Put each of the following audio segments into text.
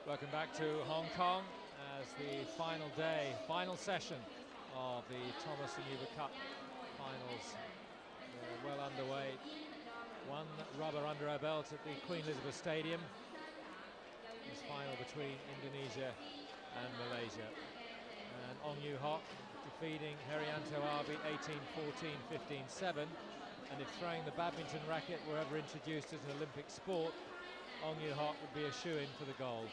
Welcome back to Hong Kong as the final day, final session of the Thomas and Uber Cup finals. They're well underway. One rubber under our belt at the Queen Elizabeth Stadium. This final between Indonesia and Malaysia. And Ong Yu Hock defeating Herianto Abi 18-14, 15-7. And if throwing the badminton racket were ever introduced as an Olympic sport, Ong Yu Hock would be a shoo-in for the gold.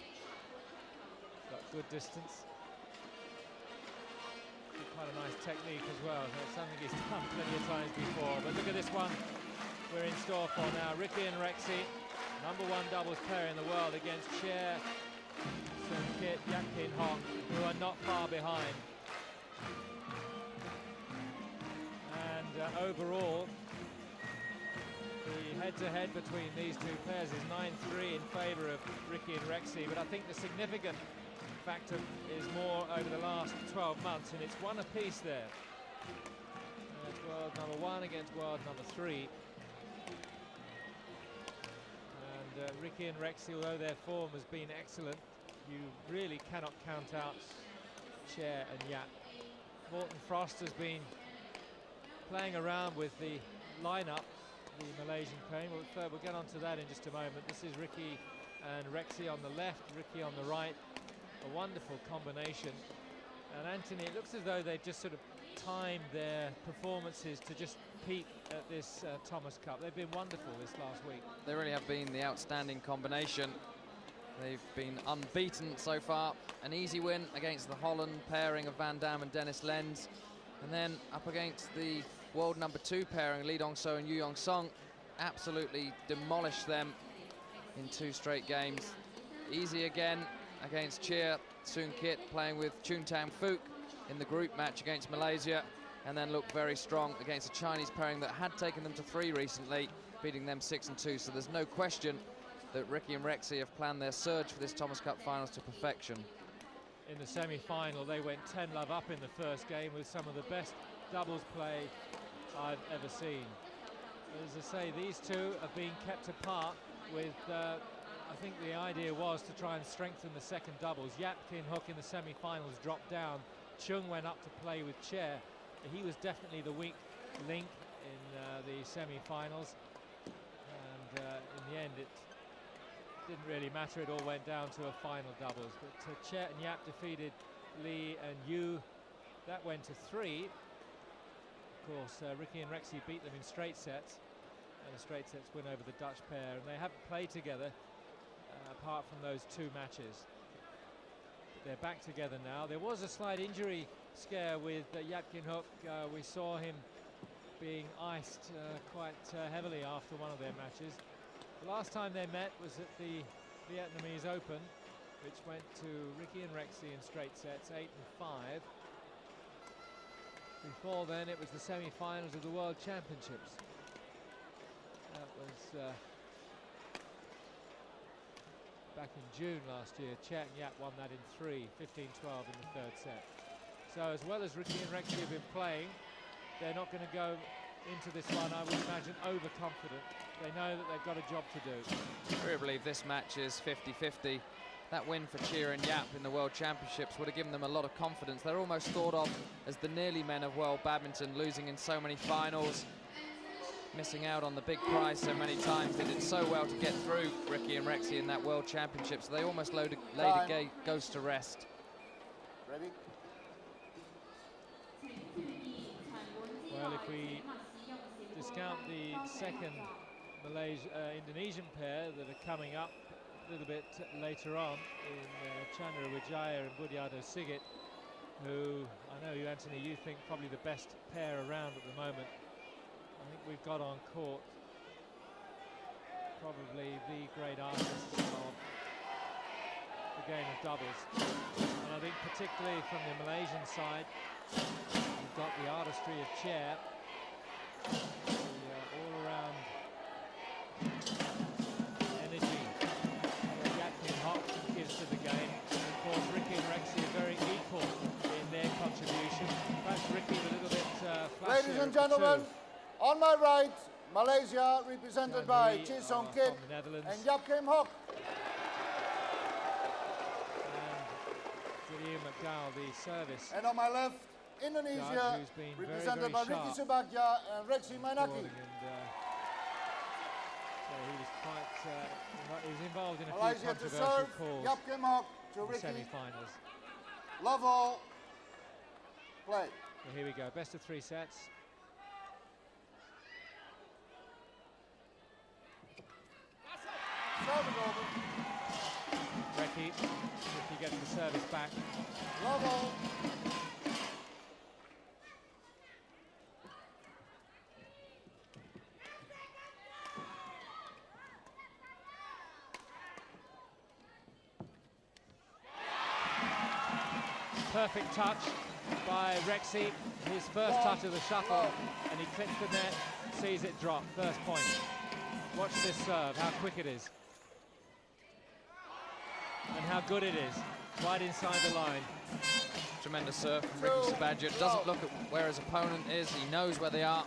Got good distance. Quite a nice technique as well. That's something he's done plenty of times before. But look at this one we're in store for now. Ricky and Rexy, #1 doubles player in the world against Cheah, Soon Kit, Yap Kin Hock, who are not far behind. And overall, the head-to-head between these two pairs is 9-3 in favour of Ricky and Rexy. But I think the significant factor is more over the last 12 months, and it's one apiece there. It's world #1 against world #3. And Ricky and Rexy, although their form has been excellent, you really cannot count out Cheah and Yap. Morton Frost has been playing around with the lineup, the Malaysian pair. We'll get onto that in just a moment. This is Ricky and Rexy on the left, Ricky on the right. A wonderful combination. And Anthony, it looks as though they've just sort of timed their performances to just peak at this Thomas Cup. They've been wonderful this last week. They really have been the outstanding combination. They've been unbeaten so far. An easy win against the Holland pairing of Van Dam and Dennis Lenz. And then up against the world #2 pairing, Lee Dong-so and Yu Yong-song. Absolutely demolished them in 2 straight games. Easy again against Cheah, Soon Kit playing with Chun Tam Fook in the group match against Malaysia, and then looked very strong against a Chinese pairing that had taken them to 3 recently, beating them 6-2. So there's no question that Ricky and Rexy have planned their surge for this Thomas Cup finals to perfection. In the semi-final, they went 10-love up in the first game with some of the best doubles play I've ever seen. As I say, these two are being kept apart with I think the idea was to try and strengthen the second doubles. Yap Kin Hook in the semi-finals dropped down. Chung went up to play with Cheah. He was definitely the weak link in the semi-finals. And in the end, it didn't really matter. It all went down to a final doubles. But Cheah and Yap defeated Lee and Yu. That went to 3. Of course, Ricky and Rexy beat them in straight sets. And the straight sets win over the Dutch pair. And they haven't played together apart from those 2 matches. But they're back together now. There was a slight injury scare with Yap Kin Hook. We saw him being iced quite heavily after one of their matches. The last time they met was at the Vietnamese Open, which went to Ricky and Rexy in straight sets, 8-5. Before then, it was the semi-finals of the World Championships. That was back in June last year. Cheah and Yap won that in 3, 15-12 in the 3rd set. So as well as Ricky and Rexy have been playing, they're not going to go into this one, I would imagine, overconfident. They know that they've got a job to do. I really believe this match is 50-50. That win for Cheah and Yap in the World Championships would have given them a lot of confidence. They're almost thought of as the nearly men of world badminton, losing in so many finals, missing out on the big prize so many times. They did so well to get through, Ricky and Rexy, in that World Championship, so they almost laid a ghost to rest. Ready? Well, if we discount the second Indonesian pair that are coming up a little bit later on in Chandra Wijaya and Budiarto Sigit, who I know you, Anthony, you think probably the best pair around at the moment. I think we've got on court probably the great artists of the game of doubles. And I think particularly from the Malaysian side, we've got the artistry of Cheah, the all-around energy that Yap Kin Hock gives to the game. And of course, Ricky and Rexy are very equal in their contribution. Perhaps Ricky a little bit flashier. Ladies and gentlemen, on my right, Malaysia, represented by Cheah Song Kit and Yap Kin Hock. Gal, the service. And on my left, Indonesia, who's been represented very by sharp Ricky Subagja and Rexy Mainaki. So he was quite, he was involved in a Malaysia few to controversial serve, calls Yap Kim Hok to in the Ricky. semi-finals. Love all, play. So here we go, best of 3 sets. Service over. Rexy gets the service back. Love all. Perfect touch by Rexy, his first touch of the shuttle, and he clips the net, sees it drop, first point. Watch this serve, how quick it is. And how good it is, right inside the line. Tremendous serve from Ricky Subagja. Doesn't look at where his opponent is, he knows where they are.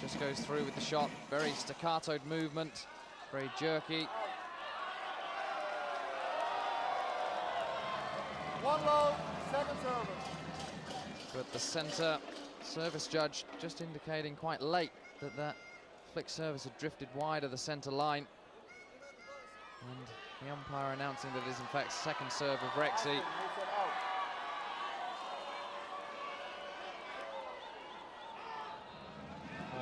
Just goes through with the shot, very staccatoed movement, very jerky. One low, second service. But the centre service judge just indicating quite late that that flick service had drifted wide of the centre line. And the umpire announcing that it is in fact second serve of Rexy.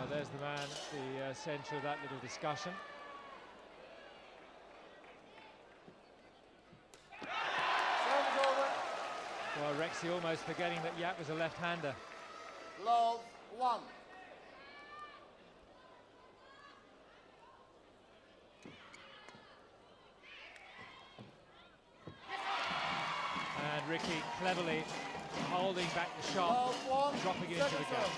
There's the man at the centre of that little discussion. Well, Rexy almost forgetting that Yap was a left-hander. Love, 1. And Ricky cleverly holding back the shot, dropping it into the gap.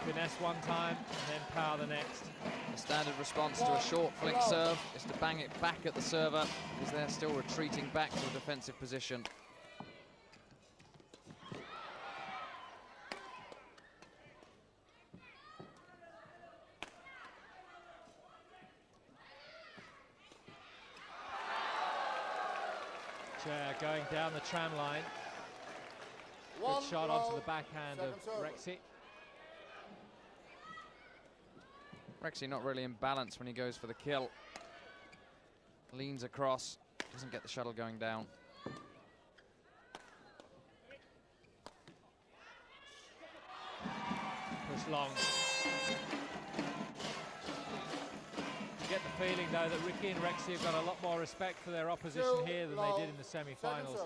Finesse one time, and then power the next. The standard response to a short flick serve is to bang it back at the server, because they're still retreating back to a defensive position. Cheah going down the tram line. Good shot onto the backhand of Rexy. Rexy not really in balance when he goes for the kill. Leans across, doesn't get the shuttle going down. Push long. You get the feeling though that Ricky and Rexy have got a lot more respect for their opposition here than they did in the semi-finals.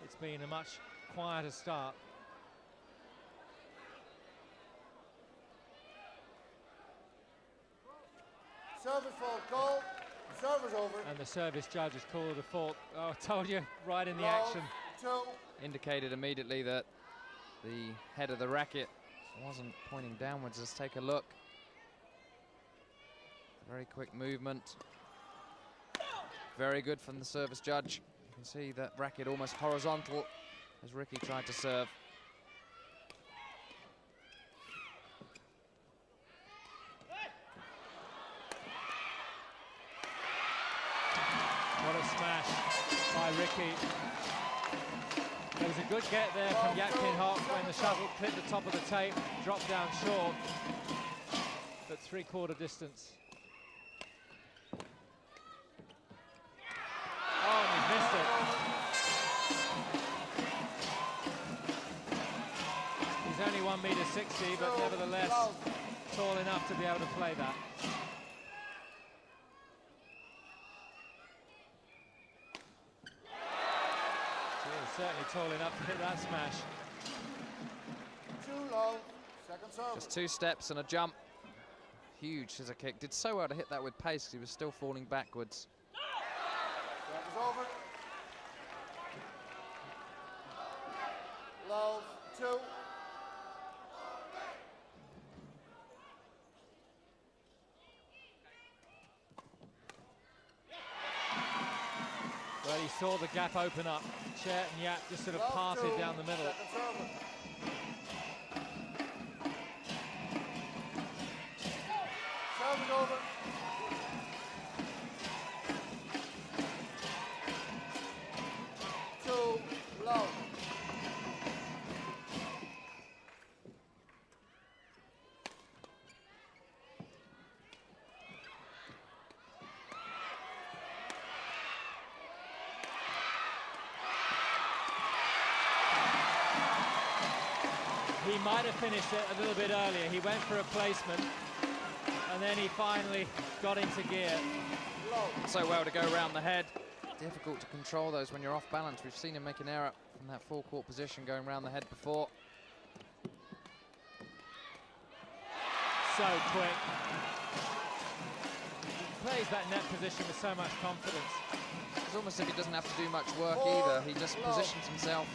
It's been a much quieter start. Service fault call, service over. And the service judge has called a fault. Oh, I told you, right in the action. 2. Indicated immediately that the head of the racket wasn't pointing downwards. Let's take a look. Very quick movement. Very good from the service judge. You can see that racket almost horizontal as Ricky tried to serve. What a smash by Ricky. There was a good get there from Yap Kim Hok when the shuttle clipped the top of the tape, dropped down short, but 3/4 distance. Oh, and he missed it. He's only 1.60 m, but nevertheless tall enough to be able to play that. Certainly tall enough to hit that smash. 2 low, second serve. Just 2 steps and a jump. Huge scissor kick. Did so well to hit that with pace because he was still falling backwards. Service over. Love, 2. Well, he saw the gap open up. Cheah and Yap just sort of parted down the middle. it over. Too low. He might have finished it a little bit earlier. He went for a placement, and then he finally got into gear. So well to go around the head. Difficult to control those when you're off balance. We've seen him make an error from that full court position going around the head before. So quick. He plays that net position with so much confidence. It's almost as if he doesn't have to do much work either. He just positions himself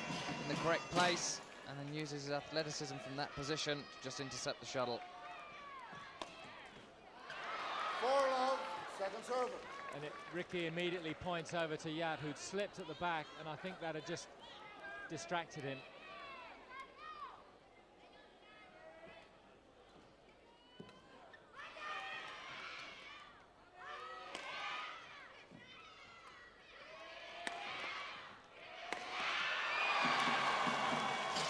in the correct place and then uses his athleticism from that position to just intercept the shuttle. 4 love, second server. And Ricky immediately points over to Yat, who'd slipped at the back, and I think that had just distracted him.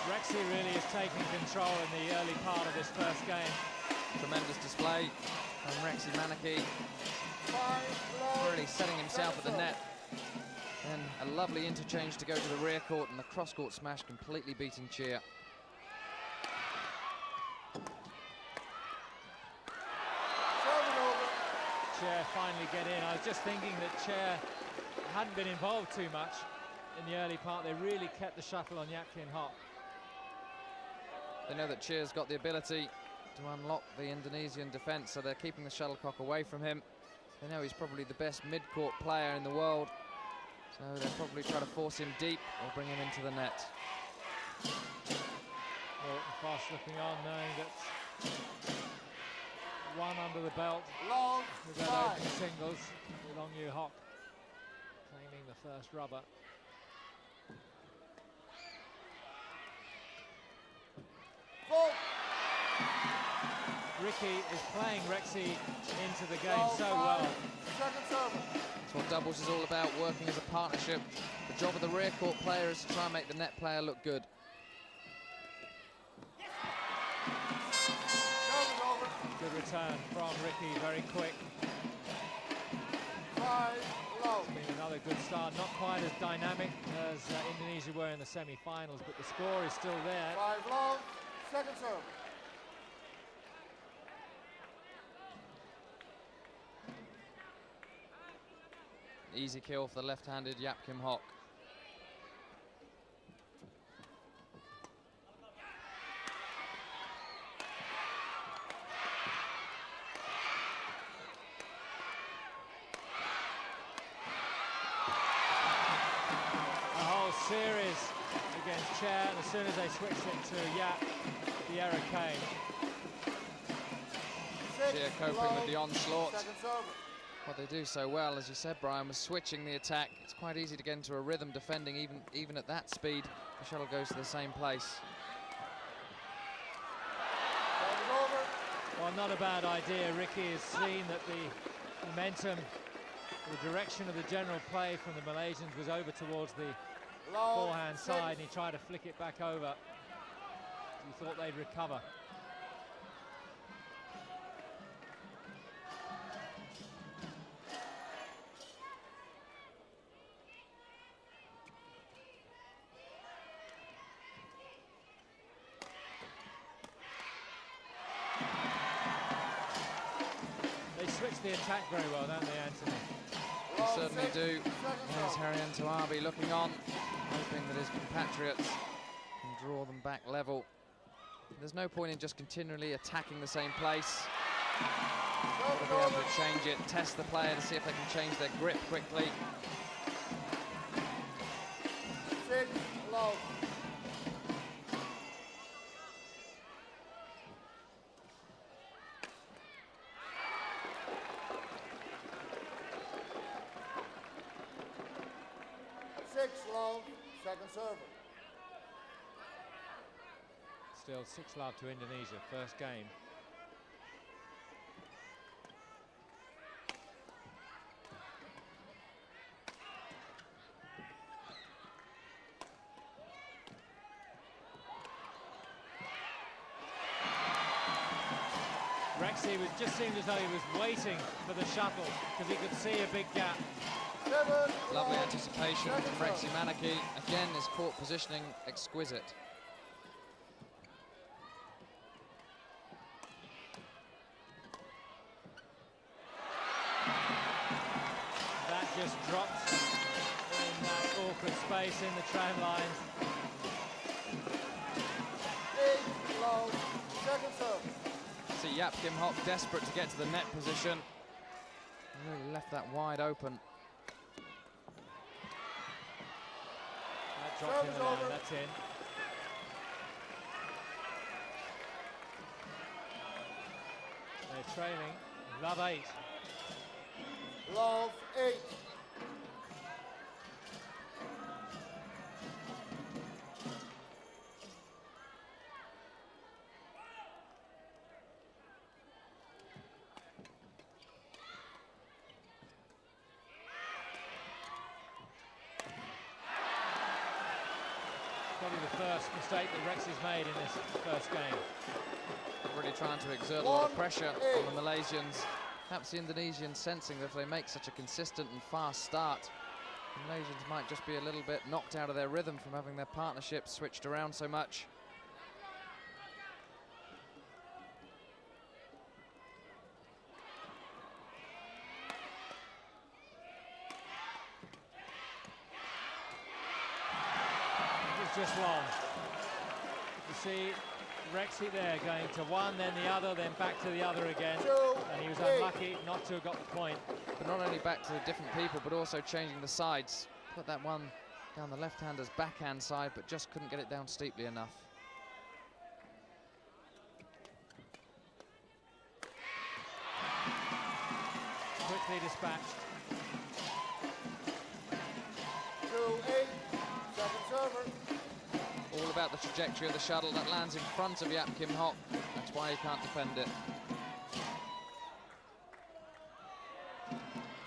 Rexy really is taking control in the early part of this first game. Tremendous display from Rexy Manaki. 5 love. Really setting himself at the net. Then a lovely interchange to go to the rear court, and the cross-court smash completely beating Cheah. Cheah finally get in. I was just thinking that Cheah hadn't been involved too much in the early part. They really kept the shuttle on Yatkin hot. They know that Cheah's got the ability to unlock the Indonesian defence, so they're keeping the shuttlecock away from him. They know he's probably the best mid-court player in the world, so they'll probably try to force him deep or bring him into the net. Morton Foss looking on, knowing that one under the belt Love, with that opening singles with Ong Yu Hock claiming the first rubber. Ricky is playing Rexy into the game so well. Second server. That's what doubles is all about, working as a partnership. The job of the rear court player is to try and make the net player look good. Good return from Ricky, very quick. 5 low. It's been another good start, not quite as dynamic as Indonesia were in the semi-finals, but the score is still there. 5 low, second serve. Easy kill for the left-handed Yap Kim Hock. A whole series against Cheah, and as soon as they switched it to Yap, the error came. Cheah coping with the onslaught. Second serve. What they do so well, as you said, Brian, was switching the attack. It's quite easy to get into a rhythm defending even at that speed. The shuttle goes to the same place. Well, not a bad idea. Ricky has seen that the momentum, the direction of the general play from the Malaysians was over towards the forehand side, and he tried to flick it back over. He thought they'd recover. Switch the attack very well, don't they, Anthony? They certainly do. There's Harian Tawabi looking on, hoping that his compatriots can draw them back level. There's no point in just continually attacking the same place. They'll be able to change it, test the player to see if they can change their grip quickly. 6 low. Second server. Still 6-love to Indonesia, first game. Rexy just seemed as though he was waiting for the shuttle because he could see a big gap. Lovely anticipation from Rexy Manaki. Again, his court positioning exquisite. That just dropped in that awkward space in the tram lines. See Yap Kim Hok desperate to get to the net position. Really left that wide open. That dropped in the line, that's in. They're trailing. Love 8. Love 8. Probably the first mistake that Rexy's made in this first game. Really trying to exert a lot of pressure on the Malaysians. Perhaps the Indonesians sensing that if they make such a consistent and fast start, the Malaysians might just be a little bit knocked out of their rhythm from having their partnerships switched around so much. Just long. You see Rexy there going to one, then the other, then back to the other again. And he was unlucky not to have got the point. But not only back to the different people, but also changing the sides. Put that one down the left-hander's backhand side, but just couldn't get it down steeply enough. Quickly dispatched. 2-8. Second server. All about the trajectory of the shuttle that lands in front of Yap Kim Hok. That's why he can't defend it.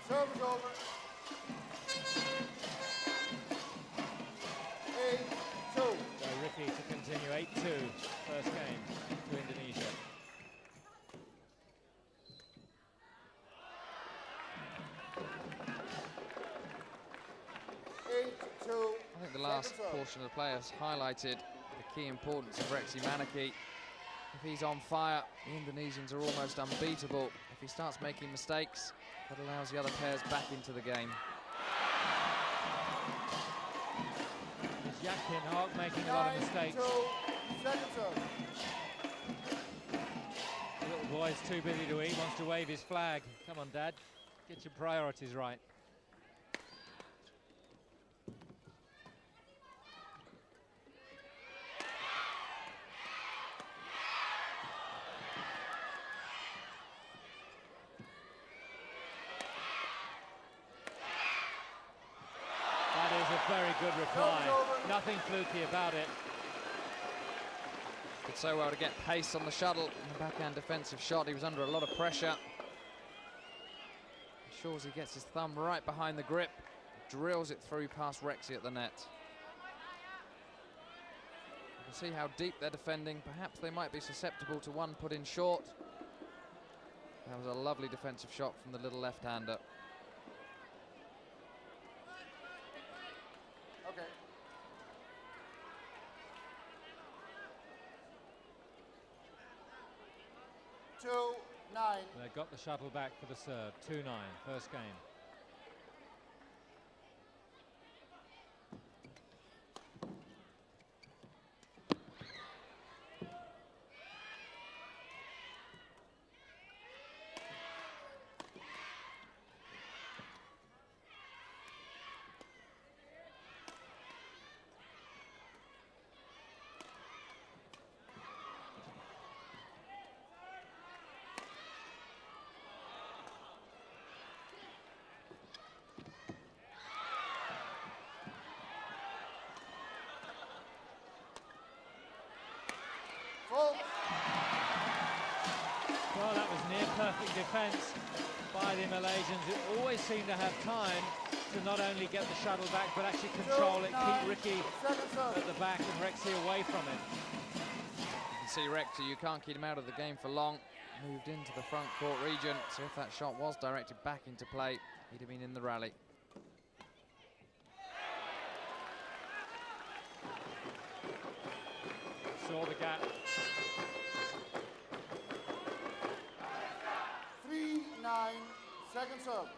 Serve is over. 8-2. So Ricky to continue 8-2. First game to Indonesia. I think the last portion of the play has highlighted the key importance of Rexy Manaki. If he's on fire, the Indonesians are almost unbeatable. If he starts making mistakes, that allows the other pairs back into the game. Is Yap Kim Hok making a lot of mistakes? Second serve. The little boy's too busy to eat, wants to wave his flag. Come on, Dad, get your priorities right. Very good reply. Nothing fluky about it. Did so well to get pace on the shuttle in the backhand defensive shot. He was under a lot of pressure. Ensures he gets his thumb right behind the grip, drills it through past Rexy at the net. You can see how deep they're defending. Perhaps they might be susceptible to one put in short. That was a lovely defensive shot from the little left-hander. Okay. 2-9. They got the shuttle back for the serve. 2-9, first game. Well, that was near perfect defence by the Malaysians, who always seem to have time to not only get the shuttle back, but actually control it, keep Ricky at the back and Rexy away from it. You can see Rexy, you can't keep him out of the game for long. moved into the front court region, so if that shot was directed back into play, he'd have been in the rally. Saw the gap. 3-9, second serve.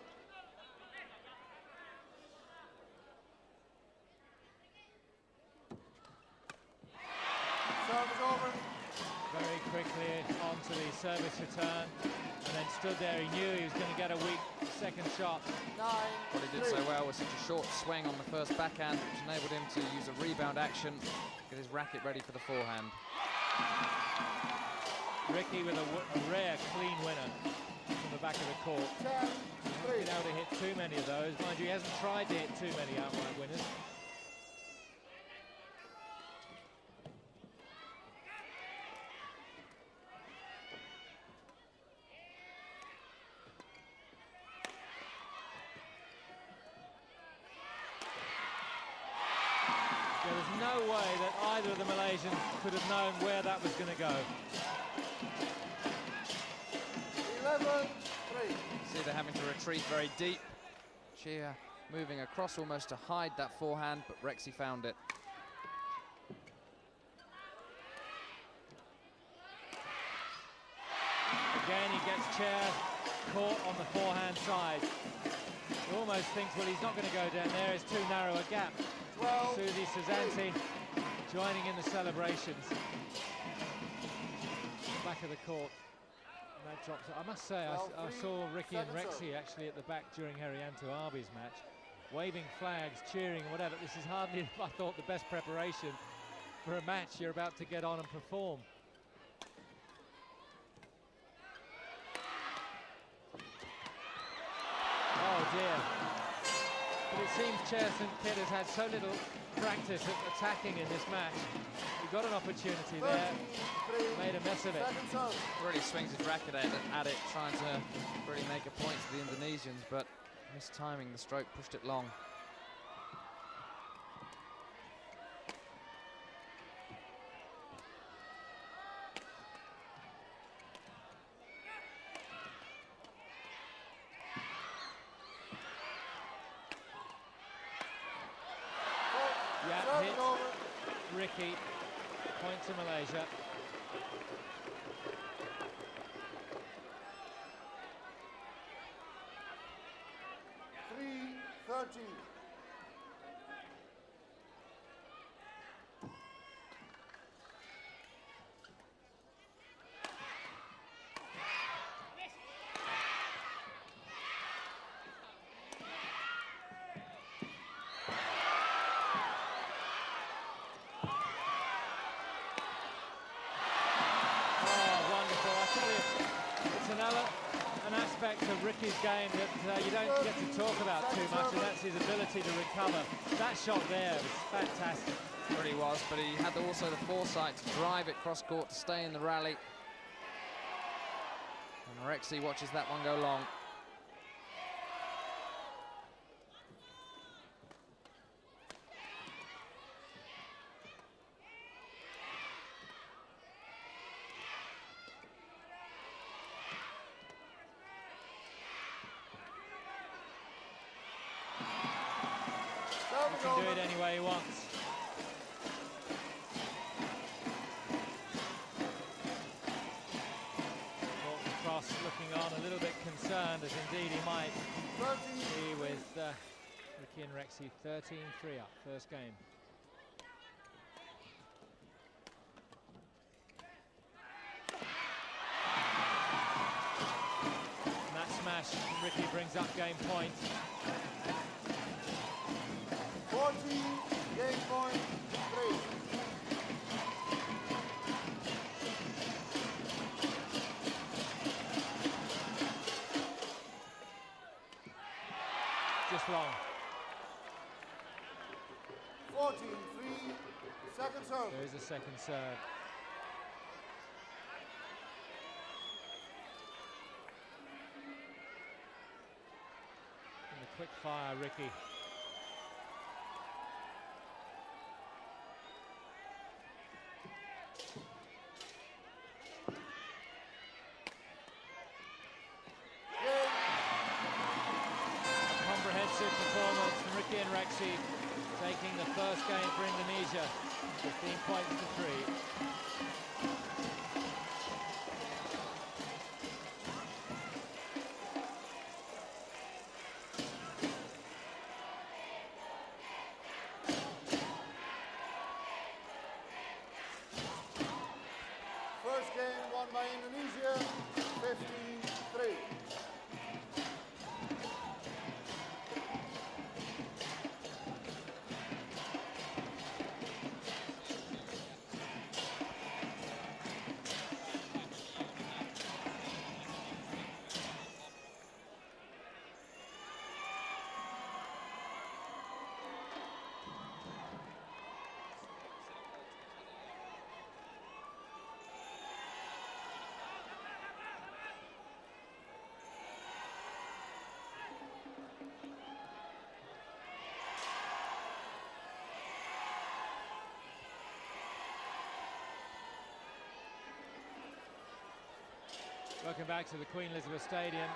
Serve is over. Very quickly onto the service return, and then stood there. He knew he was going to get a weak second shot. 9-3. What he did so well was such a short swing on the first backhand, which enabled him to use a rebound action, get his racket ready for the forehand. Ricky with a rare clean winner from the back of the court. 10-3. Been able to hit too many of those. Mind you, he hasn't tried to hit too many outright winners. There was no way that either of the Malaysians could have known where that was going to go. 11-3. See, they're having to retreat very deep. Cheah moving across almost to hide that forehand, but Rexy found it. Again, he gets Cheah caught on the forehand side. He almost thinks, well, he's not going to go down there. It's too narrow a gap. 12. Susie Susanti joining in the celebrations. Back of the court. And that drops it. I must say, I saw Ricky and Rexy actually at the back during Herianto Arbi's match, waving flags, cheering, whatever. This is hardly, I thought, the best preparation for a match you're about to get on and perform. Oh dear. But it seems Cheah St. Kitts has had so little practice at attacking in this match. He got an opportunity there, made a mess of it. Really swings his racket at it, trying to really make a point to the Indonesians, but mistiming the stroke, pushed it long. Yeah, hit Ricky, point to Malaysia. An aspect of Ricky's game that you don't get to talk about too much, and that's his ability to recover. That shot there was fantastic. It really was, but he had also the foresight to drive it cross court to stay in the rally. And Rexy watches that one go long. He can do it any way he wants. Morton Cross looking on a little bit concerned, as indeed he might be with Ricky and Rexy 13-3 up, first game. And that smash, Ricky brings up game point. 14, game point, 3. Just long. 14-3, second serve. There is a second serve. And the quick fire, Ricky. Rexy taking the first game for Indonesia, 15 points to 3. First game won by Indonesia, 15-3. Welcome back to the Queen Elizabeth Stadium.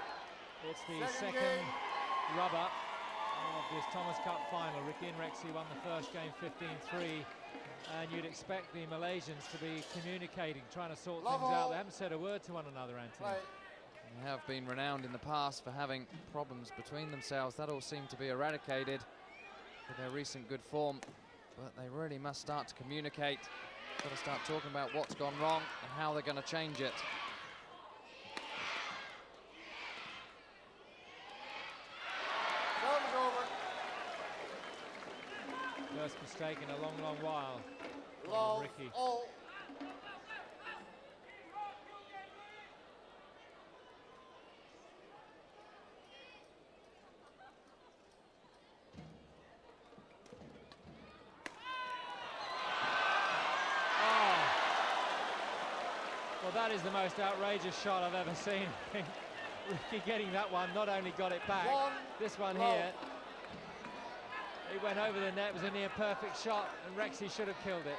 It's the second game. rubber of this Thomas Cup final. Ricky and Rexy won the first game 15-3, and you'd expect the Malaysians to be communicating, trying to sort things out. They haven't said a word to one another, Anthony. They have been renowned in the past for having problems between themselves. That all seemed to be eradicated with their recent good form, but they really must start to communicate. Got to start talking about what's gone wrong and how they're going to change it. First mistake in a long, long while. Ricky. Oh. Well, that is the most outrageous shot I've ever seen. Ricky getting that one, not only got it back, this one here, it went over the net. It was a near perfect shot, and Rexy should have killed it.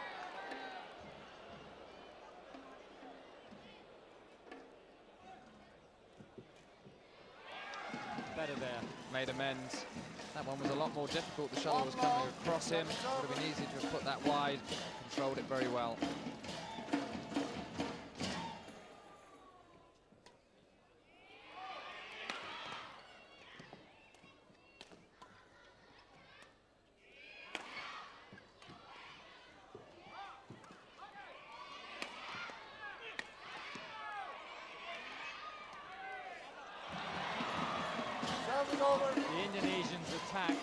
Better there. Made amends. That one was a lot more difficult. The shuttle was coming across him. Would have been easy to have put that wide. Controlled it very well. The Indonesians attack.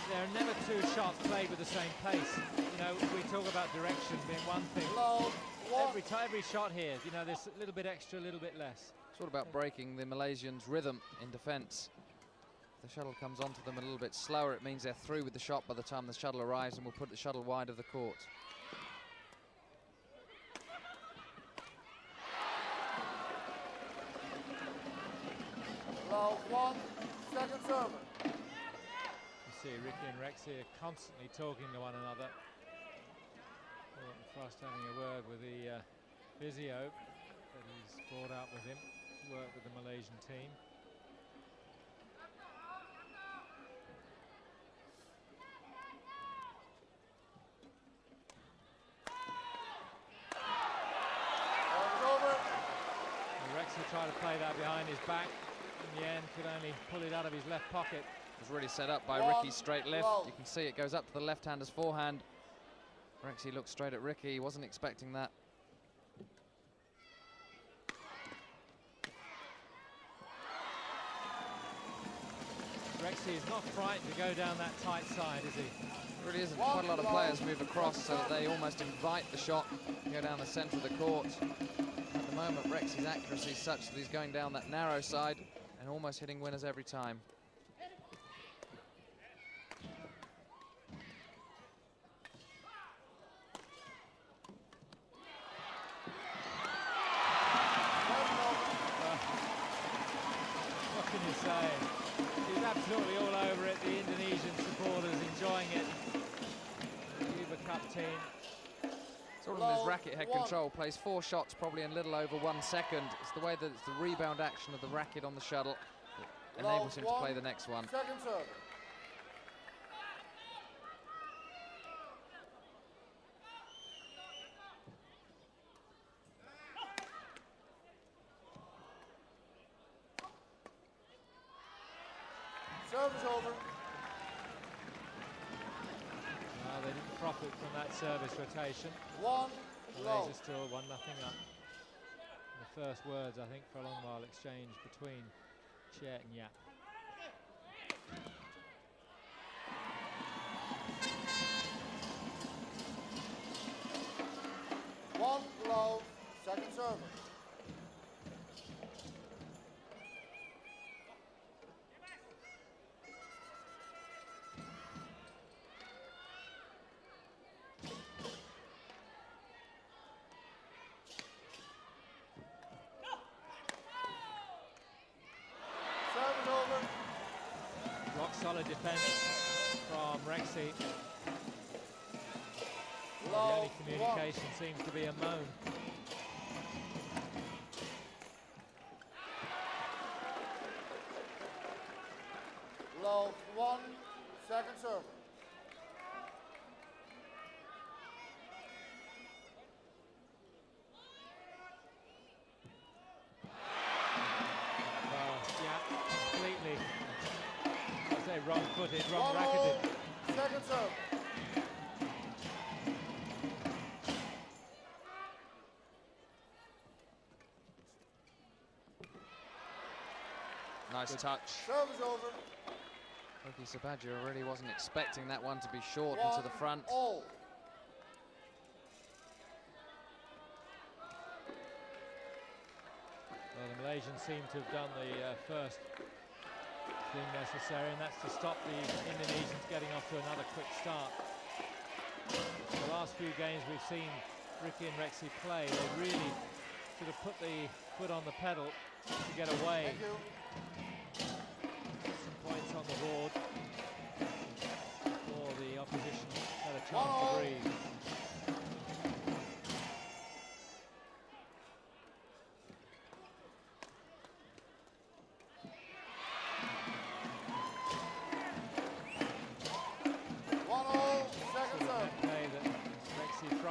There are never two shots played with the same pace. You know, we talk about direction being one thing. Every shot here, you know, there's a little bit extra, a little bit less. It's all about breaking the Malaysians' rhythm in defence. The shuttle comes onto them a little bit slower. It means they're through with the shot by the time the shuttle arrives, and will put the shuttle wide of the court. Second server. You see Ricky and Rexy are constantly talking to one another. Frost having a word with the physio that he's brought out with him to work with the Malaysian team. Rexy tried to play that behind his back. In the end, could only pull it out of his left pocket. It was really set up by Ricky's straight lift. You can see it goes up to the left-hander's forehand. Rexy looked straight at Ricky. He wasn't expecting that. Rexy is not frightened to go down that tight side, is he? Really isn't. Quite a lot of players move across so that they almost invite the shot to go down the centre of the court. At the moment, Rexy's accuracy is such that he's going down that narrow side and almost hitting winners every time. What can you say? He's absolutely all over it. The Indonesian supporters enjoying it. The Cuba Cup team. Sort of his racket head control, plays 4 shots probably in a little over 1 second. It's the way that it's the rebound action of the racket on the shuttle that enables him to play the next one. Second serve. Service over. They didn't profit from that service rotation. Malaysia still 1-0 up. The first words, I think, for a long while exchanged between Cheah and Yap. One love, second service. Solid defense from Rexy. The Love only communication seems to be a moan. Love 1, second service. Completely. Wrong-footed, wrong-racketed. Second serve. Nice touch. Service over. Rookie Sabaggio really wasn't expecting that one to be short into the front. All. Well, the Malaysians seem to have done the first thing necessary, and that's to stop the Indonesians getting off to another quick start. The last few games we've seen Ricky and Rexy play, they really sort of put the foot on the pedal to get away. Thank you. Some points on the board for the opposition had a chance to breathe.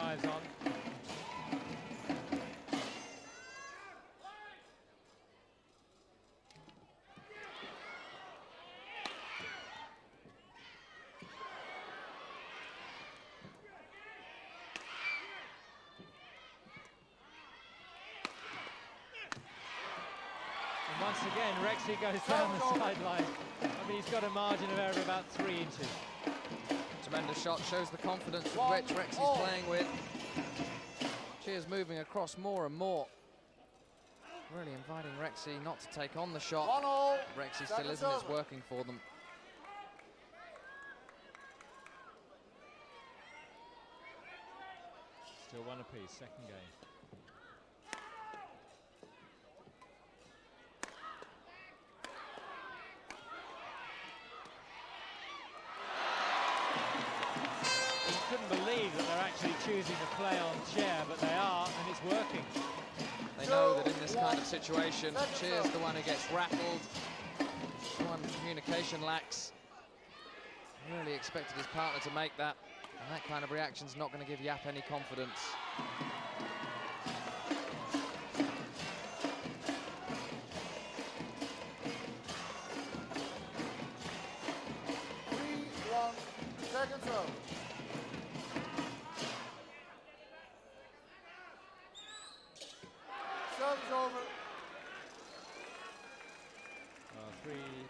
On. And once again, Rexy goes down the sideline. I mean, he's got a margin of error of about 3 inches. Tremendous shot, shows the confidence with which Rexy's playing with. Cheah's moving across more and more. Really inviting Rexy not to take on the shot. Rexy still isn't, it's working for them. Still 1 apiece, second game. Believe that they're actually choosing to play on Cheah, but they are, and it's working. They know that in this kind of situation, Cheah's the one who gets rattled, the one communication lacks. Really expected his partner to make that, and that kind of reaction's not going to give Yap any confidence. Second serve. Service over.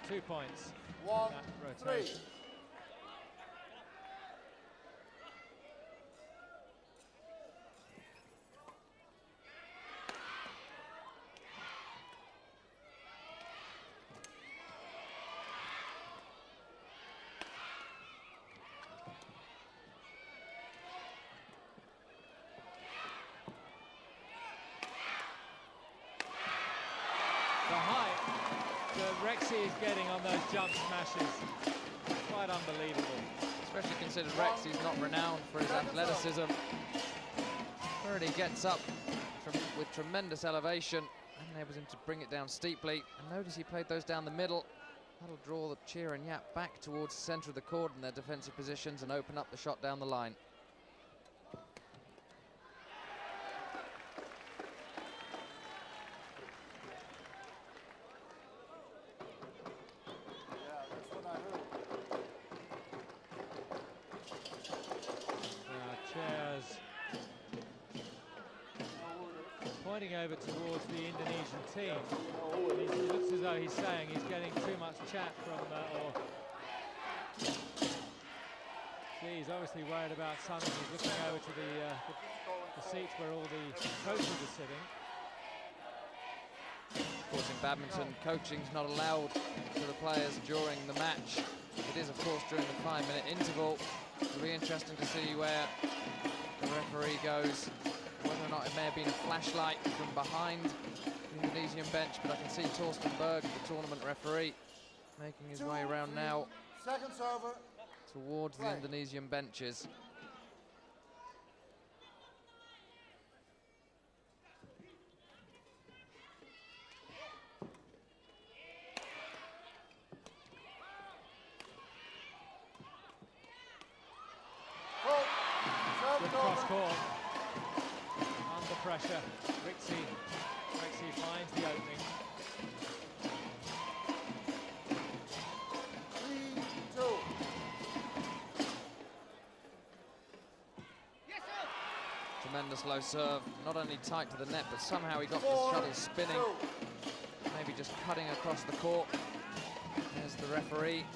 2 points. 1, 3. The height that Rexy is getting on those jump smashes, quite unbelievable. Especially considered Rexy's not renowned for his athleticism. Already gets up with tremendous elevation and enables him to bring it down steeply. And notice he played those down the middle. That'll draw the Cheah and Yap back towards the centre of the court in their defensive positions and open up the shot down the line. Yeah, that's what I heard. pointing over towards the Indonesian team. It looks as though he's saying he's getting too much chat from, he's obviously worried about something. He's looking over to the seats where all the coaches are sitting. Of course, in badminton, coaching's not allowed to the players during the match. It is, of course, during the 5-minute interval. It'll be interesting to see where the referee goes, whether or not it may have been a flashlight from behind the Indonesian bench, but I can see Torsten Berg, the tournament referee, making his way around now towards the Indonesian benches. Good cross court. Under pressure. Rexy finds the opening. 3-2. Tremendous low serve, not only tight to the net, but somehow he got the shuttle spinning. Maybe just cutting across the court. There's the referee.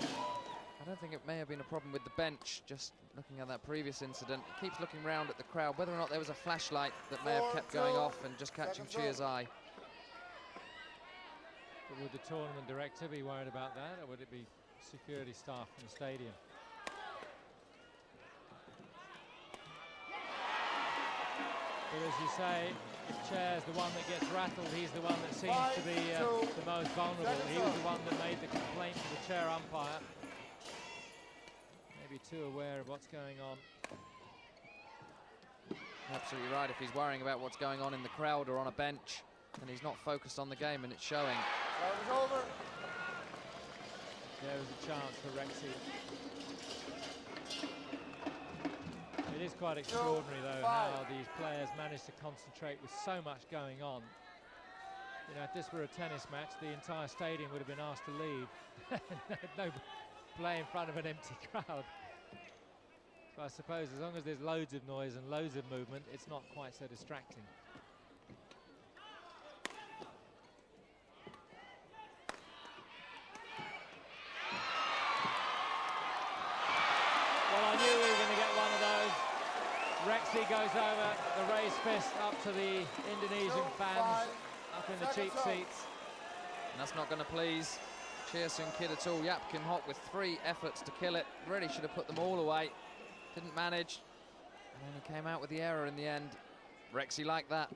I don't think it may have been a problem with the bench, just looking at that previous incident. He keeps looking round at the crowd, whether or not there was a flashlight that may have kept going off and just catching Cheah's eye. But would the tournament director be worried about that, or would it be security staff in the stadium? But as you say, if Cheah's the one that gets rattled, he's the one that seems to be the most vulnerable. He was the one that made the complaint to the chair umpire. Maybe too aware of what's going on. Absolutely right. If he's worrying about what's going on in the crowd or on a bench, then he's not focused on the game, and it's showing. There is a chance for Rexy. It is quite extraordinary, though, how these players manage to concentrate with so much going on. You know, if this were a tennis match, the entire stadium would have been asked to leave. No play in front of an empty crowd. So I suppose as long as there's loads of noise and loads of movement, it's not quite so distracting. Well, I knew we were going to get one of those. Rexy goes over, the raised fist up to the Indonesian fans up in the cheap seats. And that's not going to please Cheah Kid at all. Yap Kim Hok with 3 efforts to kill it. Really should have put them all away. Didn't manage. And then he came out with the error in the end. Rexy like that.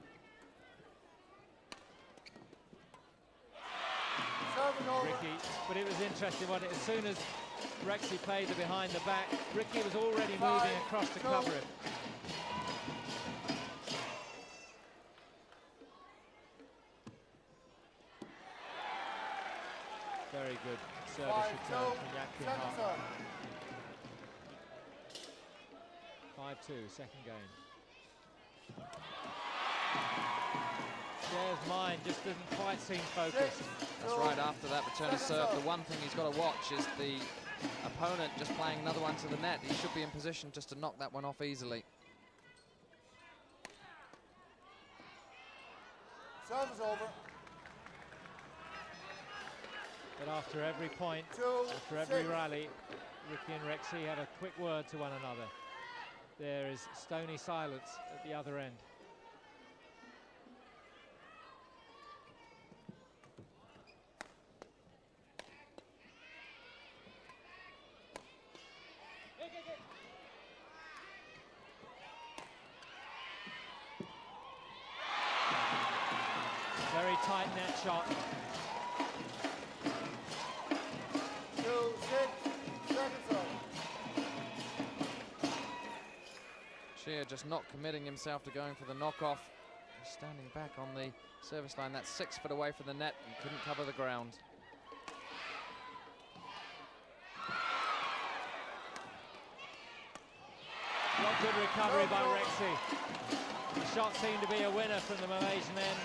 Ricky, but it was interesting, wasn't it? As soon as Rexy played the behind the back, Ricky was already moving across to cover him. Very good service return from Yap Kim Hok. 5-2, second game. Cheah's mind just doesn't quite seem focused. That's right, after that return of serve, the one thing he's got to watch is the opponent just playing another one to the net. He should be in position just to knock that one off easily. Serve is over. But after every point, after every rally, Ricky and Rexy have a quick word to one another. There is stony silence at the other end. Very tight net shot. 2-6, seconds on. Cheah just not committing himself to going for the knockoff. He's standing back on the service line. That's 6 foot away from the net and couldn't cover the ground. Not good recovery by Rexy. The shot seemed to be a winner from the Malaysian end.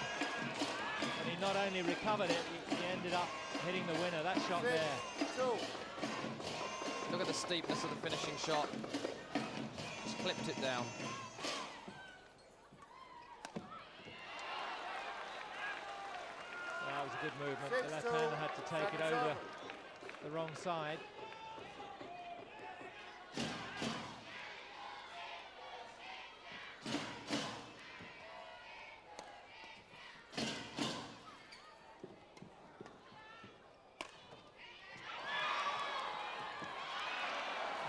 And he not only recovered it, he ended up hitting the winner. That shot there. Look at the steepness of the finishing shot. Just clipped it down. good movement. The left-hander had to take it over the wrong side.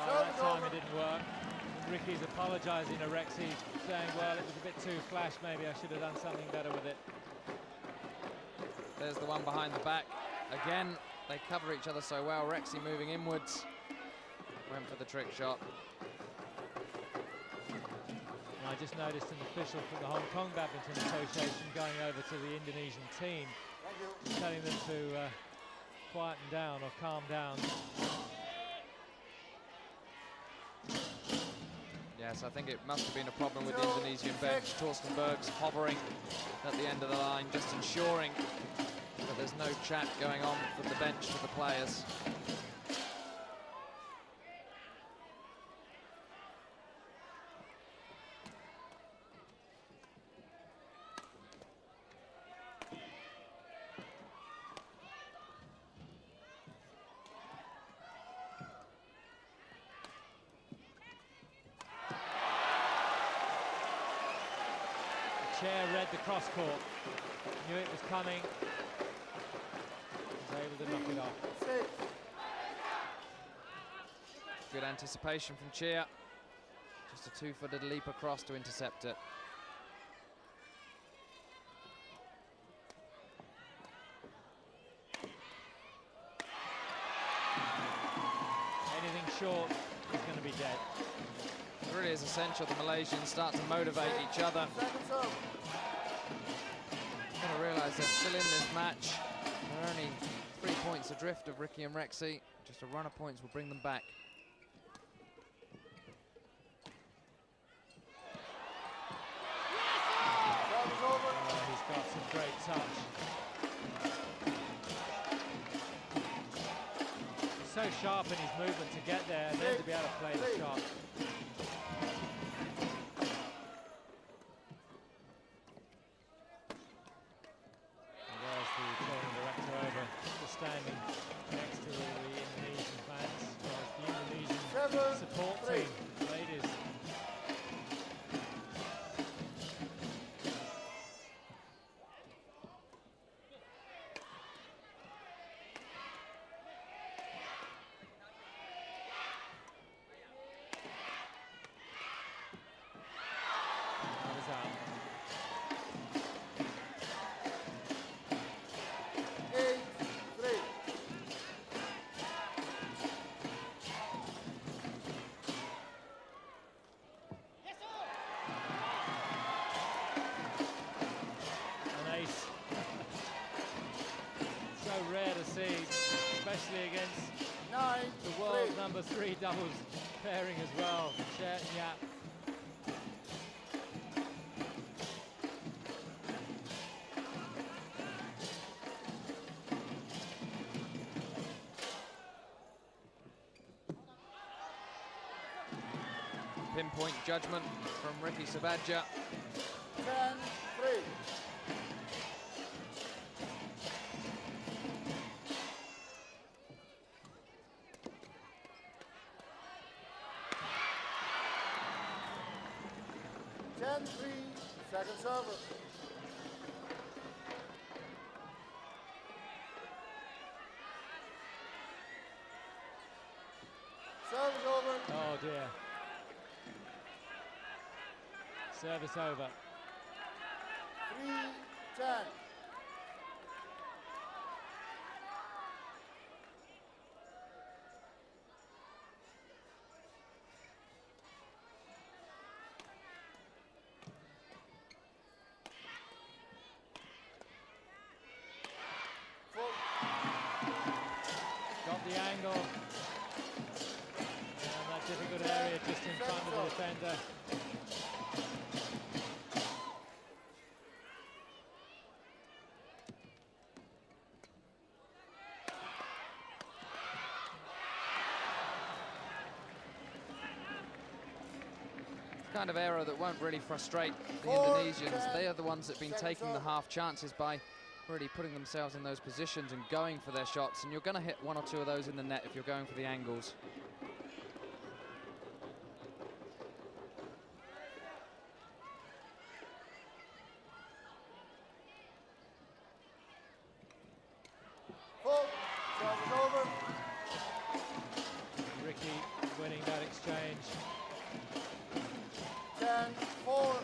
That time it didn't work. Ricky's apologising to Rexy, saying, well, it was a bit too flash, maybe I should have done something better with it. There's the one behind the back. Again, they cover each other so well. Rexy moving inwards. Went for the trick shot. And I just noticed an official from the Hong Kong Badminton Association going over to the Indonesian team, telling them to quieten down or calm down. Yes, I think it must have been a problem with the Indonesian bench. Torsten Berg's hovering at the end of the line, just ensuring that there's no chat going on from the bench to the players. Cheah read the cross court, knew it was coming, was able to knock it off. Good anticipation from Cheah. Just a two-footed leap across to intercept it. Anything short is going to be dead. It really is essential the Malaysians start to motivate each other. You've got to realise they're still in this match. They're only 3 points adrift of Ricky and Rexy. Just a run of points will bring them back. Oh, he's got some great touch. He's so sharp in his movement to get there and then to be able to play the shot. Standing next to the Indonesian fans, the Indonesian support team, ladies. That is out. Rare to see, especially against the world #3 doubles pairing as well, Cheah and Yap. Pinpoint judgment from Ricky Sabadja. 10-3. Second server. Service over. Oh dear. Service over. 3-10. Got the angle. And that difficult area just in front of the defender. Kind of error that won't really frustrate the Indonesians. They are the ones that have been taking the half chances by really putting themselves in those positions and going for their shots, and you're going to hit one or two of those in the net if you're going for the angles. Full. Serve is over. Ricky winning that exchange. 10-4.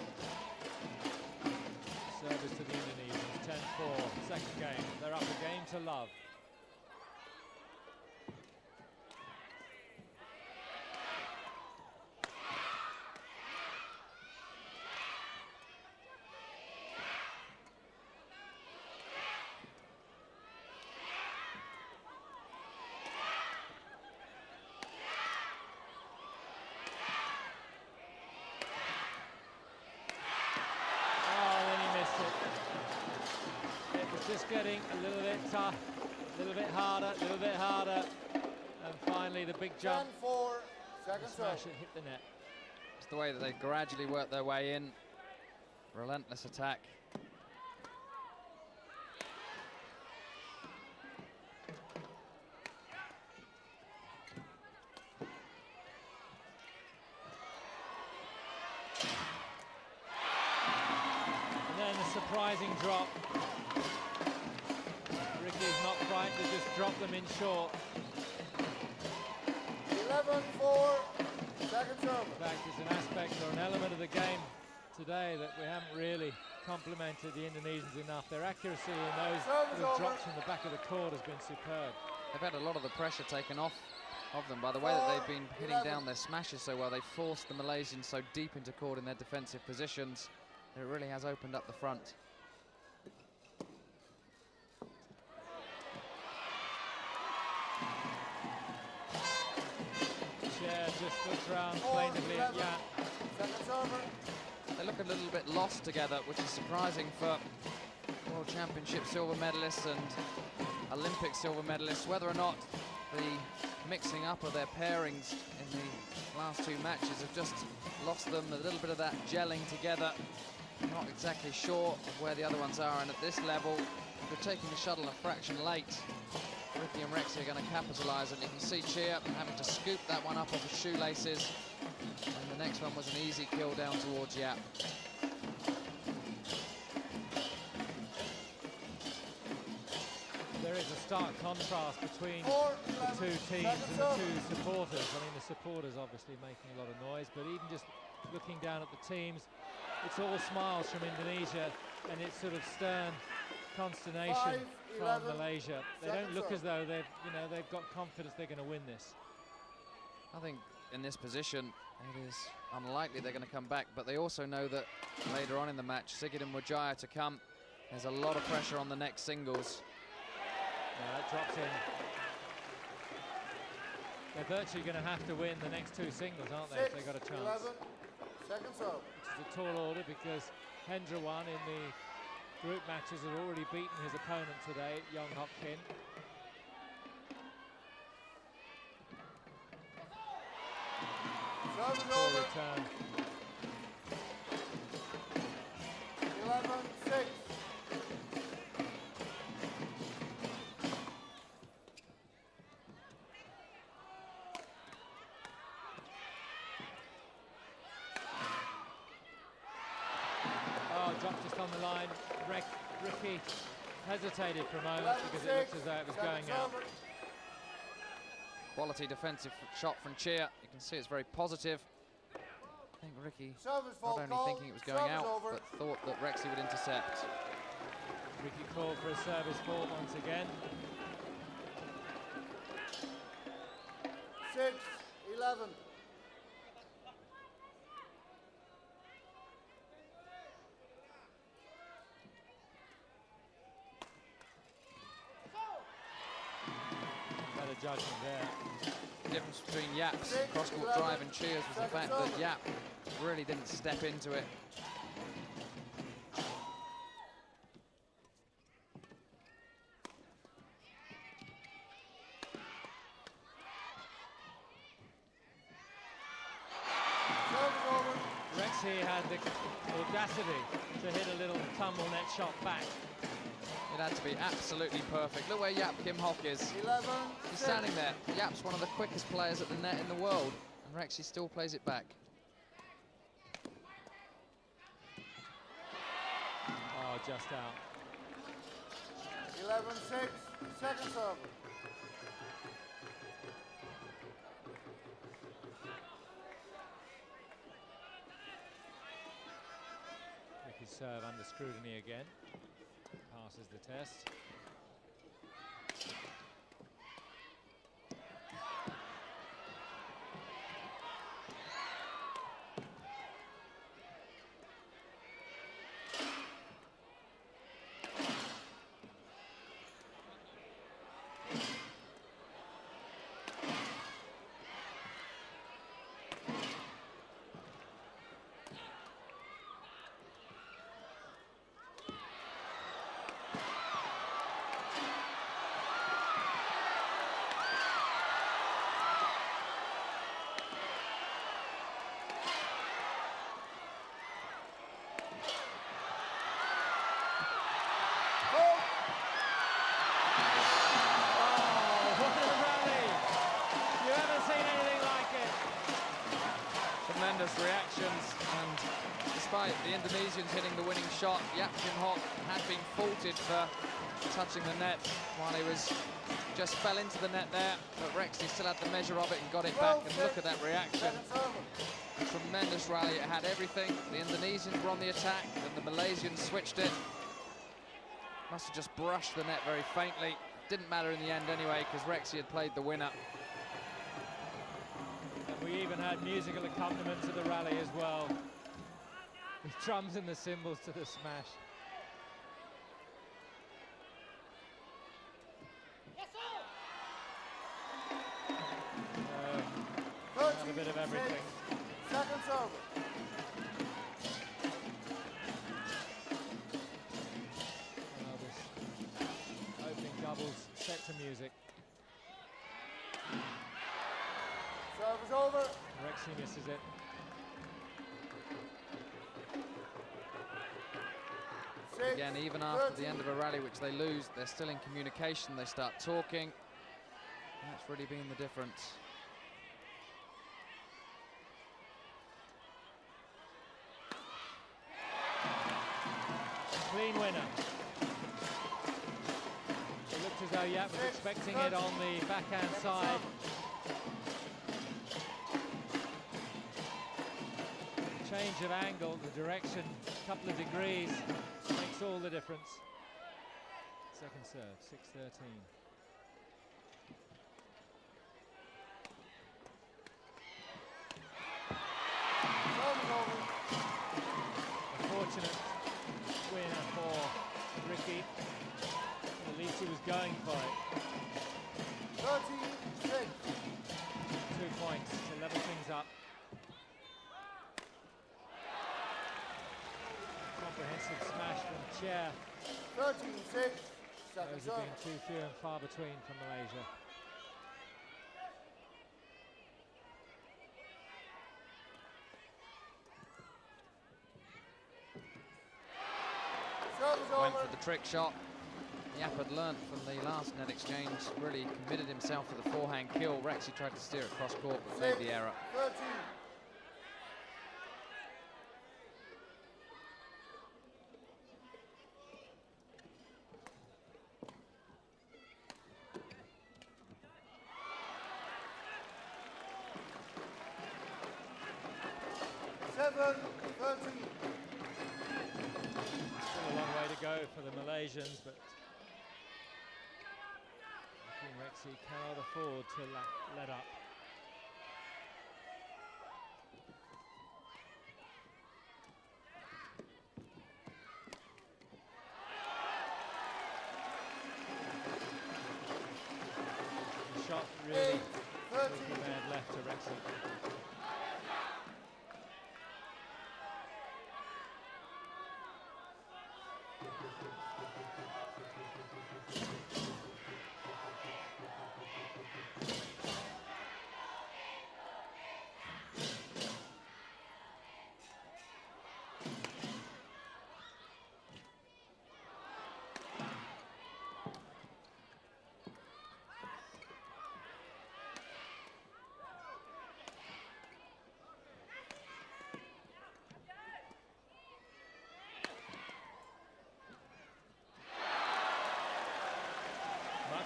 Service to the Indonesians, 10-4, second game. They're up a game to love. Just getting a little bit tough, a little bit harder, and finally the big jump. 10-4, second Smash serve. it, hit the net. It's the way that they gradually work their way in. Relentless attack. And then the surprising drop. Ricky's not frightened to just drop them in short. 11-4, second serve. In fact, it's an aspect or an element of the game today that we haven't really complimented the Indonesians enough. Their accuracy in those little drops from the back of the court has been superb. They've had a lot of the pressure taken off of them by the way that they've been hitting down their smashes so well. They've forced the Malaysians so deep into court in their defensive positions that it really has opened up the front. Cheah just looks around plaintively at Yap. Second server. They look a little bit lost together, which is surprising for World Championship silver medalists and Olympic silver medalists. Whether or not the mixing up of their pairings in the last two matches have just lost them, a little bit of that gelling together. Not exactly sure of where the other ones are, and at this level, they're taking the shuttle a fraction late. Ricky and Rexy are going to capitalise, and you can see Cheah having to scoop that one up off his shoelaces. And the next one was an easy kill down towards Yap. There is a stark contrast between the two teams and the two supporters. I mean, the supporters obviously making a lot of noise, but even just looking down at the teams, it's all smiles from Indonesia, and it's sort of stern consternation from Malaysia. They don't look as though they've got confidence they're going to win this. I think in this position, it is unlikely they're going to come back, but they also know that later on in the match, Sigurd and Wijaya to come. There's a lot of pressure on the next singles. Yeah, that drops in. They're virtually going to have to win the next two singles, aren't they, if they've got a chance? 11, second serve. Which is a tall order because Hendra in the group matches has already beaten his opponent today, Young Hopkin. Serve is Full over. return. 11-6. Oh, dropped just on the line. Ricky hesitated for a moment because it looked as though it was going out. Quality defensive shot from Cheah. You can see it's very positive. I think Ricky not only thinking it was going out, but thought that Rexy would intercept. Ricky called for a service fault once again. 6-11. Better judgment there. The difference between Yap's cross-court drive and Cheah's was the fact that Yap really didn't step into it. Rexy had the audacity to hit a little tumble net shot back. It It had to be absolutely perfect. Look where Yap Kim Hock is. 11. He's standing there. Yap's one of the quickest players at the net in the world, and Rexy still plays it back. Oh, just out. 11-6. Second serve. Ricky's serve under scrutiny again. Passes the test. Reactions, and despite the Indonesians hitting the winning shot, Yap Kim Hock had been faulted for touching the net while he just fell into the net there, but Rexy still had the measure of it and got it back, and look at that reaction. A tremendous rally. It had everything. The Indonesians were on the attack and the Malaysians switched it. Must have just brushed the net very faintly. Didn't matter in the end anyway, because Rexy had played the winner. We even had musical accompaniment to the rally as well. The drums and the cymbals to the smash. A bit of everything. Second serve. Well, this opening doubles set to music. Serve is over. Rexy misses it. Again, even after the end of a rally which they lose, they're still in communication. They start talking. That's really been the difference. Clean winner. It looked as though Yap was expecting it on the backhand side. Change of angle, the direction, a couple of degrees, makes all the difference. Second serve, 6-13. A fortunate winner for Ricky. At least he was going for it. 13-6. 2 points to level things up. Comprehensive smash from Cheah. 13-6. Second Those serve. have been too few and far between from Malaysia. Went for the trick shot. Yap had learnt from the last net exchange, really committed himself to the forehand kill. Rexy tried to steer it cross court, but made the error. 13. Still a long way to go for the Malaysians, but I think Rexy cannot afford to let up. The shot really bad left to Rexy.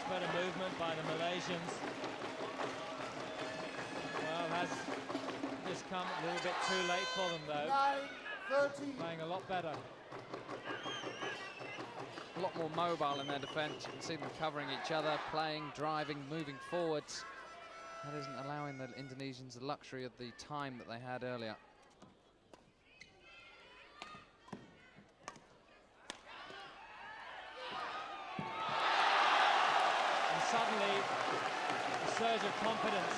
Much better movement by the Malaysians. Well, has this come a little bit too late for them, though. 9-13. Playing a lot better. A lot more mobile in their defence. You can see them covering each other, playing, driving, moving forwards. That isn't allowing the Indonesians the luxury of the time that they had earlier. And suddenly, a surge of confidence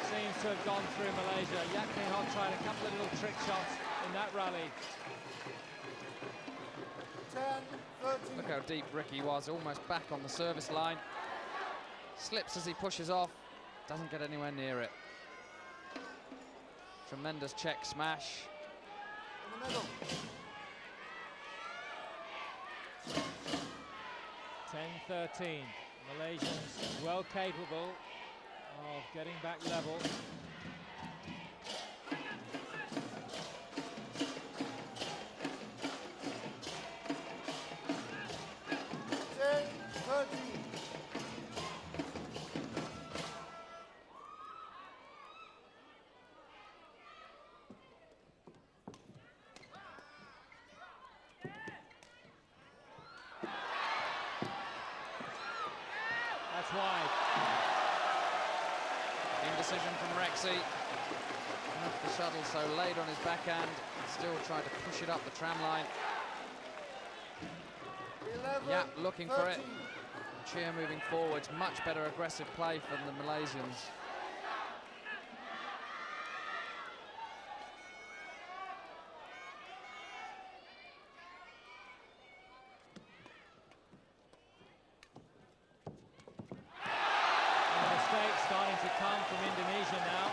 seems to have gone through Malaysia. Yap King Hock tried a couple of little trick shots in that rally. 10-13. Look how deep Ricky was, almost back on the service line. Slips as he pushes off, doesn't get anywhere near it. Tremendous check smash. In the middle. 10-13. Malaysians well capable of getting back level. That's wide. Indecision from Rexy. Left the shuttle so late on his backhand. Still tried to push it up the tram line. 11, Yap looking for it. 13. Cheah moving forwards. Much better aggressive play from the Malaysians. Starting to come from Indonesia now.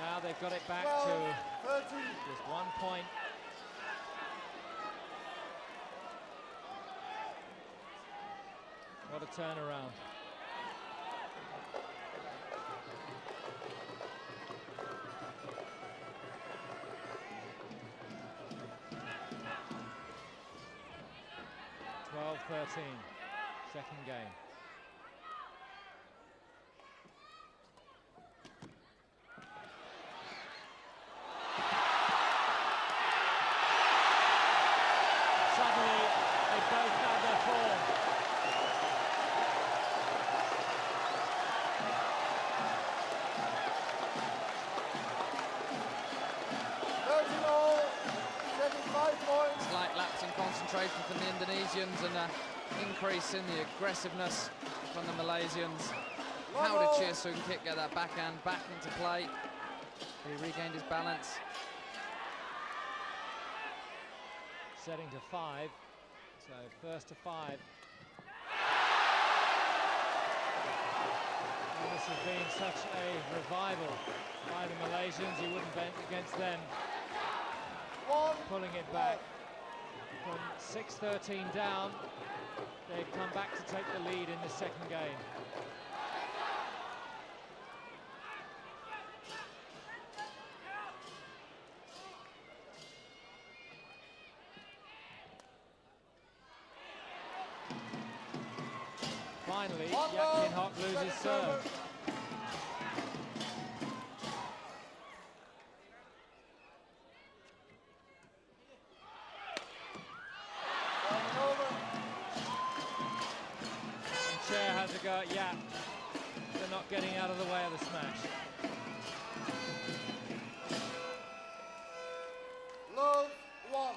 Now they've got it back 12, to 13. just 1 point. What a turnaround. Second game. Suddenly, they both have their form. Slight lapse in concentration from the Indonesians and an increase in the aggressiveness from the Malaysians. How did Cheah Soon Kit get that backhand back into play? He regained his balance. Setting to 5, so first to 5. Well, this has been such a revival by the Malaysians. You wouldn't bet against them. Pulling it back from 6-13 down. They've come back to take the lead in the second game. Finally, Yap Kin Hock loses serve. Cheah has a go at Yap. They're not getting out of the way of the smash. Love 1.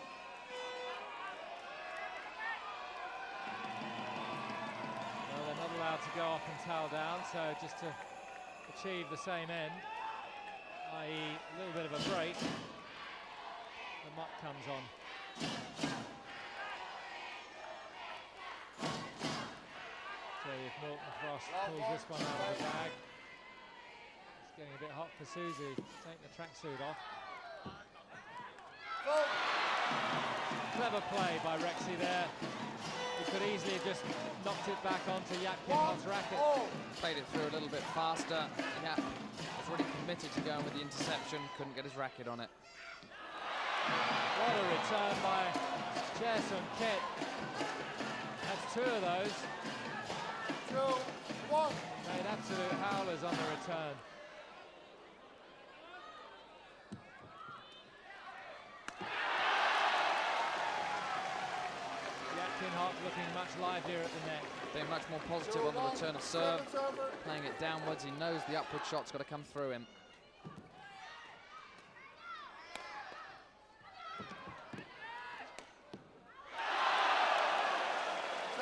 Well, they're not allowed to go off and towel down, so just to achieve the same end, i.e. a little bit of a break, the mop comes on. So if Norton Frost pulls this one out of the bag, it's getting a bit hot for Susie. Take the tracksuit off. Clever play by Rexy there. He could easily have just knocked it back onto Yap Kin Hock's racket. Played it through a little bit faster. Yap was really committed to going with the interception, couldn't get his racket on it. What a return by Cheah Kit. That's 2 of those. 2-1. Made absolute howlers on the return. Looking much livelier at the net. Being much more positive on the return of serve. Playing it downwards, he knows the upward shot's got to come through him.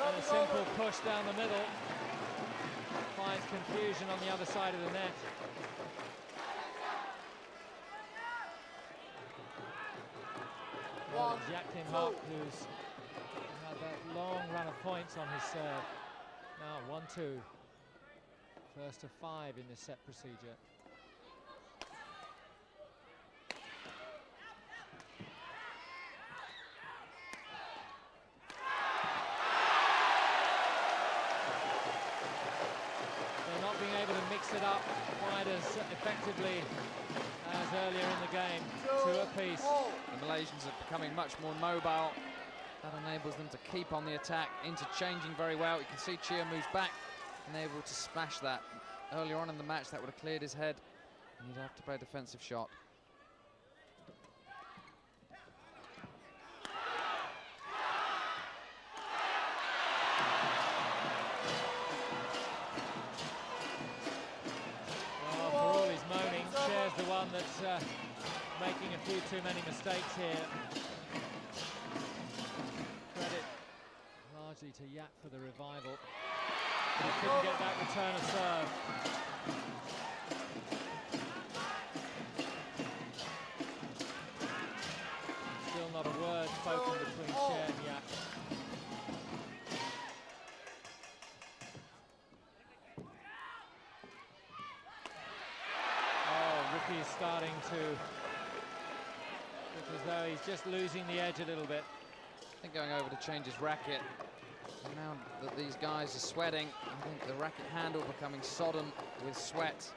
And a simple push down the middle finds confusion on the other side of the net. Well, Jack Hock, who's had that long run of points on his serve. Now 1-2. First of 5 in this set procedure. They're not being able to mix it up quite as effectively as earlier in the game. 2 apiece. The Malaysians are becoming much more mobile. That enables them to keep on the attack, interchanging very well. You can see Cheah moves back and able to smash that. Earlier on in the match, that would have cleared his head, and he'd have to play a defensive shot. Well, for all his moaning, Cheah's the one that's making a few too many mistakes here. Credit largely to Yap for the revival. He couldn't get that return of serve. Still not a word spoken between Cheah and Yap. Oh, Ricky's starting to look as though he's just losing the edge a little bit. I think going over to change his racket. Now that these guys are sweating, I think the racket handle becoming sodden with sweat.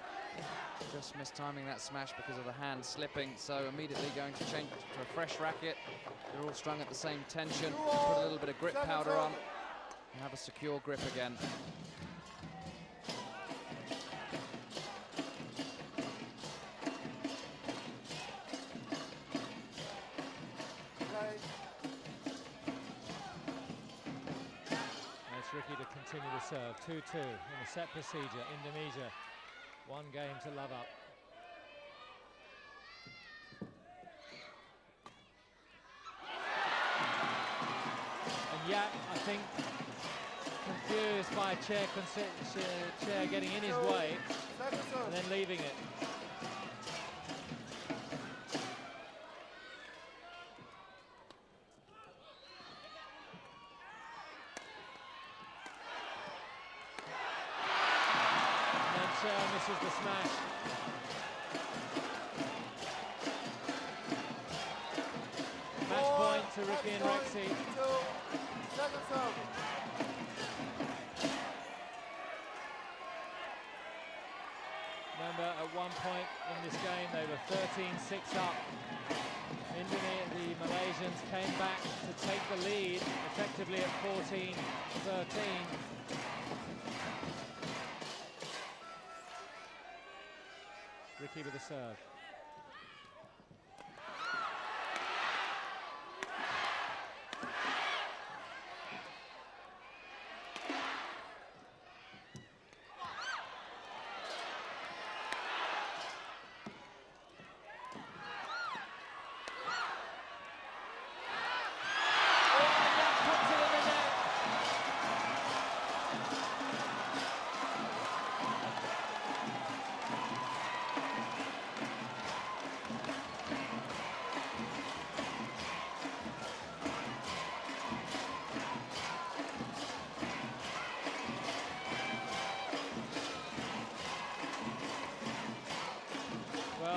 Just mistiming that smash because of the hand slipping, so immediately going to change to a fresh racket. They're all strung at the same tension. Put a little bit of grip powder on and have a secure grip again. Ricky to continue the serve. 2-2 in the set procedure. Indonesia, 1 game to love up. And Yap, I think, confused by Cheah getting in his way and then leaving it. Misses the smash. Match point to Ricky and Rexy. Remember, at one point in this game, they were 13-6 up. The Malaysians came back to take the lead, effectively at 14-13. Ricky with a serve.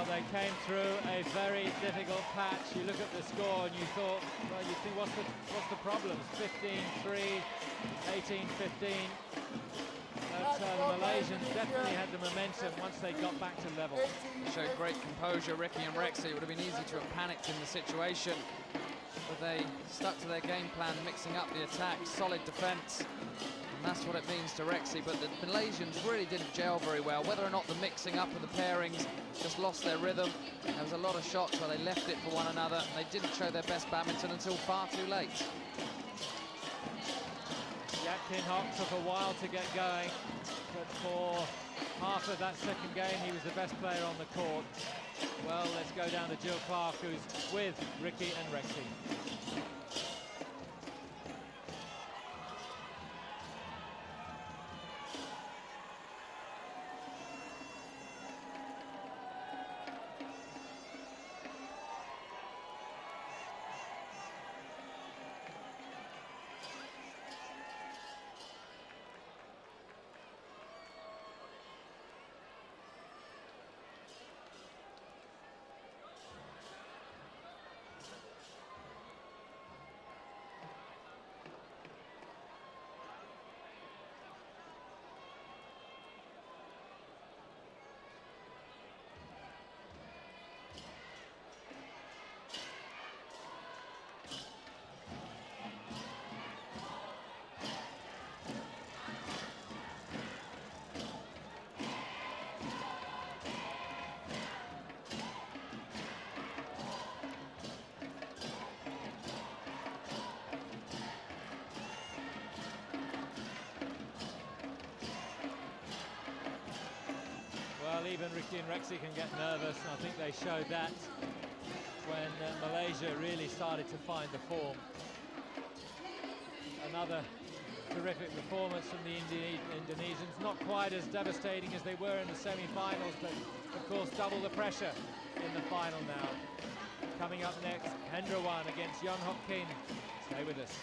They came through a very difficult patch. You look at the score and you thought, well, you think, what's the problems? 15-3, 18-15. But the Malaysians definitely had the momentum once they got back to level. They showed great composure, Ricky and Rexy. It would have been easy to have panicked in the situation, but they stuck to their game plan, mixing up the attack, solid defence. And that's what it means to Rexy, but the Malaysians really didn't gel very well. Whether or not the mixing up of the pairings just lost their rhythm. There was a lot of shots where they left it for one another, and they didn't show their best badminton until far too late. Kin Hock took a while to get going, but for half of that second game, he was the best player on the court. Well, let's go down to Jill Clark, who's with Ricky and Rexy. Well, even Ricky and Rexy can get nervous, and I think they showed that when Malaysia really started to find the form. Another terrific performance from the Indonesians, not quite as devastating as they were in the semi-finals, but of course double the pressure in the final now. Coming up next, Hendrawan against Young Hock Kin. Stay with us.